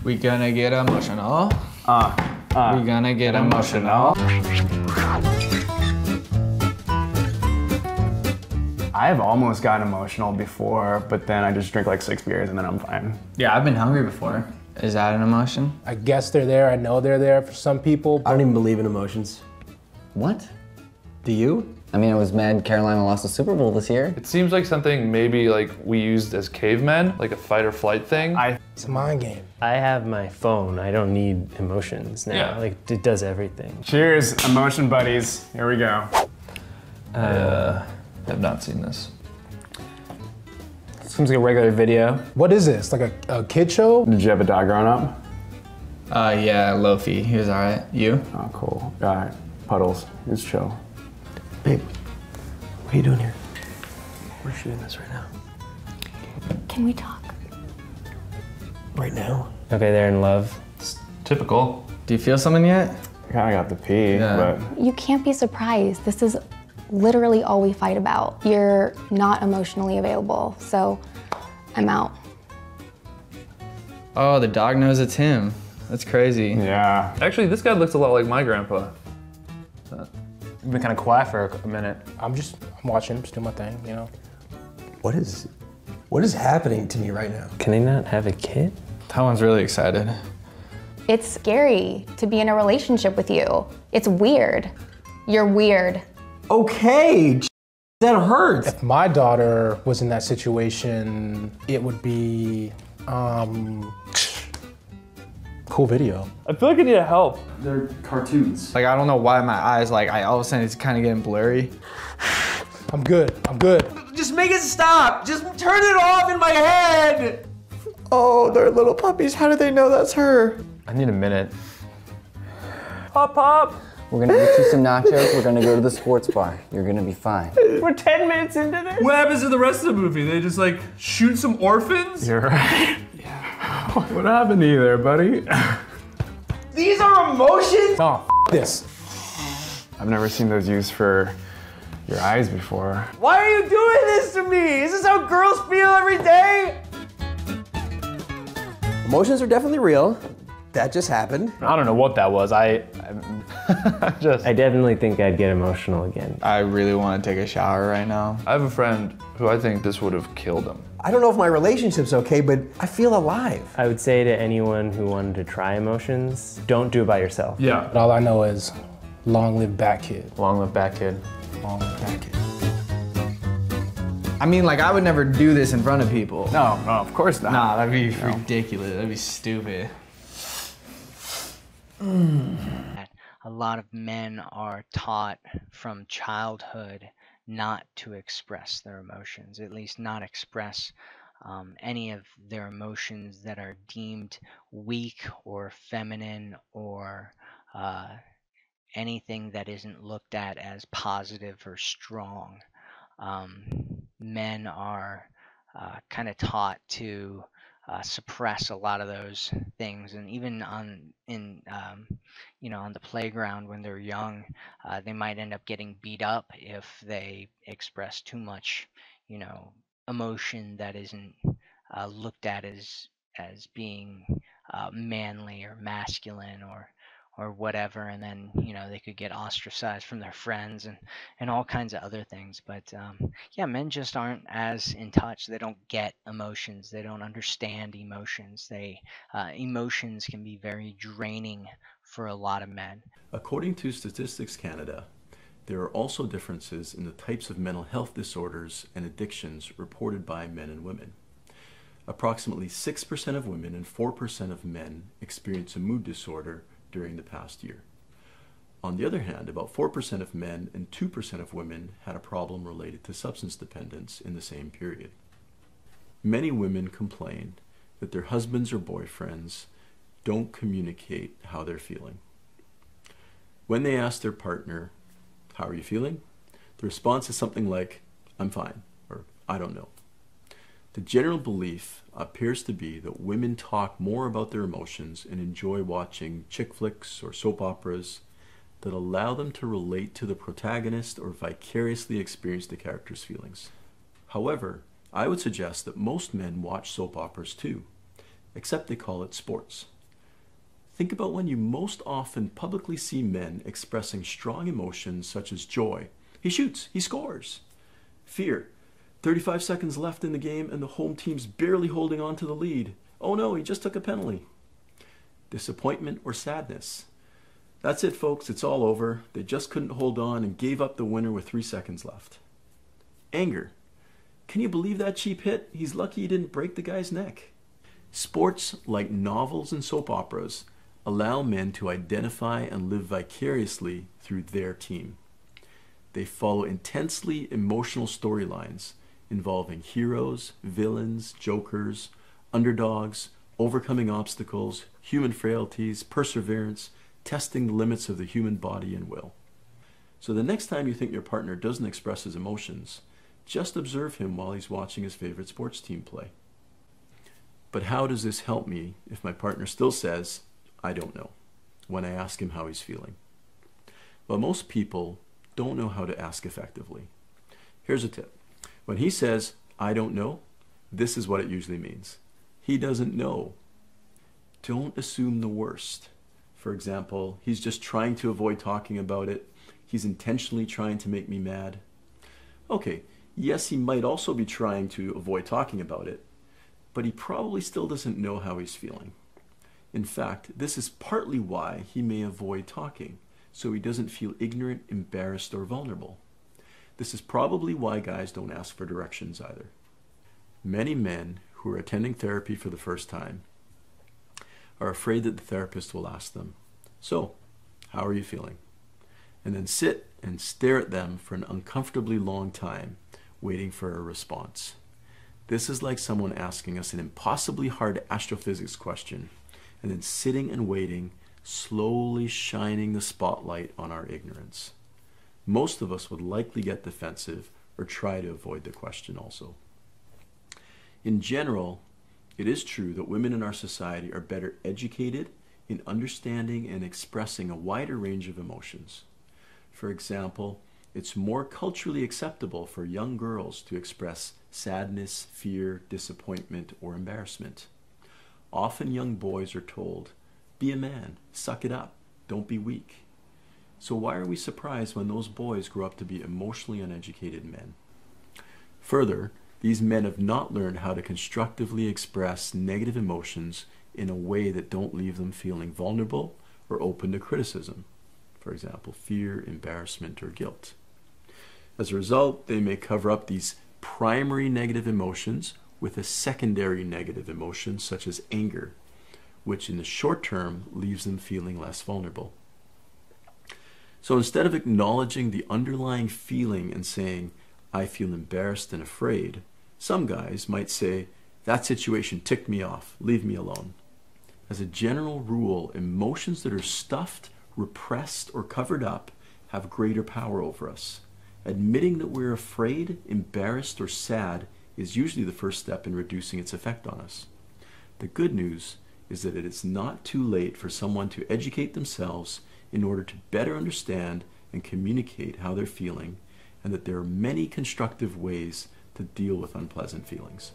We gonna get emotional. We gonna get emotional. I've almost gotten emotional before, but then I just drink like 6 beers and then I'm fine. Yeah, I've been hungry before. Is that an emotion? I guess they're there. I know they're there for some people. I don't even believe in emotions. What? Do you? I mean, I was mad Carolina lost the Super Bowl this year. It seems like something maybe like we used as cavemen, like a fight or flight thing. It's a mind game. I have my phone. I don't need emotions now. Yeah. Like, it does everything. Cheers, emotion buddies. Here we go. Have not seen this. Seems like a regular video. What is this? Like a kid show? Did you have a dog growing up? Yeah, Lofi. He was all right. You? Oh, cool. Puddles. It's chill. Babe, what are you doing here? We're shooting this right now. Can we talk? Right now? Okay, they're in love. It's typical. Do you feel something yet? I kinda got the pee, Yeah. but... You can't be surprised. This is literally all we fight about. You're not emotionally available, so I'm out. Oh, the dog knows it's him. That's crazy. Yeah. Actually, this guy looks a lot like my grandpa. You've been kind of quiet for a minute. I'm watching, just doing my thing, you know? What is happening to me right now? Can they not have a kid? That one's really excited. It's scary to be in a relationship with you. It's weird. You're weird. Okay, that hurts. If my daughter was in that situation, it would be, cool video. I feel like I need help. They're cartoons. Like, I don't know why my eyes, like, all of a sudden it's kind of getting blurry. I'm good. Just make it stop. Just turn it off in my head. Oh, they're little puppies. How do they know that's her? I need a minute. Pop, pop. We're gonna get you some nachos. We're gonna go to the sports bar. You're gonna be fine. We're 10 minutes into this? What happens in the rest of the movie? They just like shoot some orphans? You're right. Yeah. What happened to you there, buddy? These are emotions? Oh, this. I've never seen those used for your eyes before. Why are you doing this to me? Is this how girls feel every day? Emotions are definitely real. That just happened. I don't know what that was. I definitely think I'd get emotional again. I really want to take a shower right now. I have a friend who I think this would have killed him. I don't know if my relationship's okay, but I feel alive. I would say to anyone who wanted to try emotions, don't do it by yourself. Yeah. But all I know is, long live Bat Kid. Long live Bat Kid. Long live Bat Kid. I mean, like, I would never do this in front of people. No, of course not. Nah, that'd be ridiculous. That'd be stupid. A lot of men are taught from childhood not to express their emotions, at least not express any of their emotions that are deemed weak or feminine or anything that isn't looked at as positive or strong. Men are kind of taught to suppress a lot of those things, and even on the playground when they're young, they might end up getting beat up if they express too much, emotion that isn't looked at as being manly or masculine or whatever, and then they could get ostracized from their friends and all kinds of other things. But yeah, men just aren't as in touch. They don't get emotions. They don't understand emotions. Emotions can be very draining for a lot of men. According to Statistics Canada, there are also differences in the types of mental health disorders and addictions reported by men and women. Approximately 6% of women and 4% of men experience a mood disorder during the past year. On the other hand, about 4% of men and 2% of women had a problem related to substance dependence in the same period. Many women complain that their husbands or boyfriends don't communicate how they're feeling. When they ask their partner, "How are you feeling?" the response is something like, "I'm fine," or "I don't know." The general belief appears to be that women talk more about their emotions and enjoy watching chick flicks or soap operas that allow them to relate to the protagonist or vicariously experience the character's feelings. However, I would suggest that most men watch soap operas too, except they call it sports. Think about when you most often publicly see men expressing strong emotions such as joy. He shoots, he scores. Fear, 35 seconds left in the game and the home team's barely holding on to the lead. Oh no, he just took a penalty. Disappointment or sadness. That's it, folks, it's all over. They just couldn't hold on and gave up the winner with 3 seconds left. Anger. Can you believe that cheap hit? He's lucky he didn't break the guy's neck. Sports, like novels and soap operas, allow men to identify and live vicariously through their team. They follow intensely emotional storylines involving heroes, villains, jokers, underdogs, overcoming obstacles, human frailties, perseverance, testing the limits of the human body and will. So the next time you think your partner doesn't express his emotions, just observe him while he's watching his favorite sports team play. But how does this help me if my partner still says, I don't know, when I ask him how he's feeling? Well, most people don't know how to ask effectively. Here's a tip. When he says, I don't know, this is what it usually means. He doesn't know. Don't assume the worst. For example, he's just trying to avoid talking about it. He's intentionally trying to make me mad. Okay, yes, he might also be trying to avoid talking about it, but he probably still doesn't know how he's feeling. In fact, this is partly why he may avoid talking, so he doesn't feel ignorant, embarrassed, or vulnerable. This is probably why guys don't ask for directions either. Many men who are attending therapy for the first time are afraid that the therapist will ask them, so, how are you feeling? And then sit and stare at them for an uncomfortably long time, waiting for a response. This is like someone asking us an impossibly hard astrophysics question, and then sitting and waiting, slowly shining the spotlight on our ignorance. Most of us would likely get defensive or try to avoid the question also. In general, it is true that women in our society are better educated in understanding and expressing a wider range of emotions. For example, it's more culturally acceptable for young girls to express sadness, fear, disappointment, or embarrassment. Often young boys are told, be a man, suck it up, don't be weak. So why are we surprised when those boys grow up to be emotionally uneducated men? Further, these men have not learned how to constructively express negative emotions in a way that don't leave them feeling vulnerable or open to criticism. For example, fear, embarrassment, or guilt. As a result, they may cover up these primary negative emotions with a secondary negative emotion such as anger, which in the short term leaves them feeling less vulnerable. So instead of acknowledging the underlying feeling and saying, I feel embarrassed and afraid, some guys might say, that situation ticked me off, leave me alone. As a general rule, emotions that are stuffed, repressed, or covered up have greater power over us. Admitting that we're afraid, embarrassed, or sad is usually the first step in reducing its effect on us. The good news is that it is not too late for someone to educate themselves in order to better understand and communicate how they're feeling, and that there are many constructive ways to deal with unpleasant feelings.